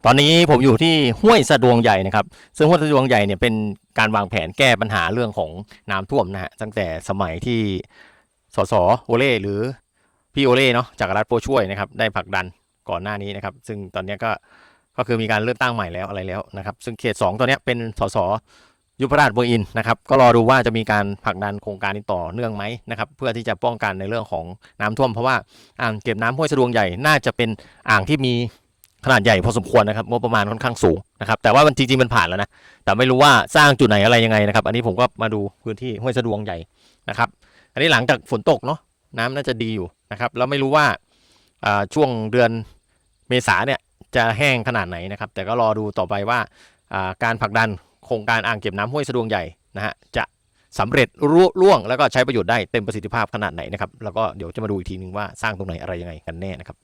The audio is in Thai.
ตอนนี้ผมอยู่ที่ห้วยสะดวงใหญ่นะครับซึ่งห้วยสะดวงใหญ่เนี่ยเป็นการวางแผนแก้ปัญหาเรื่องของน้ำท่วมนะฮะตั้งแต่สมัยที่สสโอเล่หรือพี่โอเล่เนาะจากรัฐโปช่วยนะครับได้ผลักดันก่อนหน้านี้นะครับซึ่งตอนนี้ก็คือมีการเลือกตั้งใหม่แล้วอะไรแล้วนะครับซึ่งเขต2ตอนนี้เป็นสสยุพราชบัวอินทร์นะครับก็รอดูว่าจะมีการผลักดันโครงการนี้ต่อเนื่องไหมนะครับเพื่อที่จะป้องกันในเรื่องของน้ำท่วมเพราะว่าอ่างเก็บน้ำห้วยสะดวงใหญ่น่าจะเป็นอ่างที่มีขนาดใหญ่พอสมควรนะครับงบประมาณค่อนข้างสูงนะครับแต่ว่ามันจริงๆมันผ่านแล้วนะแต่ไม่รู้ว่าสร้างจุดไหนอะไรยังไงนะครับอันนี้ผมก็มาดูพื้นที่ห้วยสะดวงใหญ่นะครับอันนี้หลังจากฝนตกเนาะน้ำน่าจะดีอยู่นะครับแล้วไม่รู้ว่าช่วงเดือนเมษาเนี่ยจะแห้งขนาดไหนนะครับแต่ก็รอดูต่อไปว่าการผลักดันโครงการอ่างเก็บน้ำห้วยสะดวงใหญ่นะฮะจะสำเร็จร่วงแล้วก็ใช้ประโยชน์ได้เต็มประสิทธิภาพขนาดไหนนะครับแล้วก็เดี๋ยวจะมาดูอีกทีนึงว่าสร้างตรงไหนอะไรยังไงกันแน่นะครับ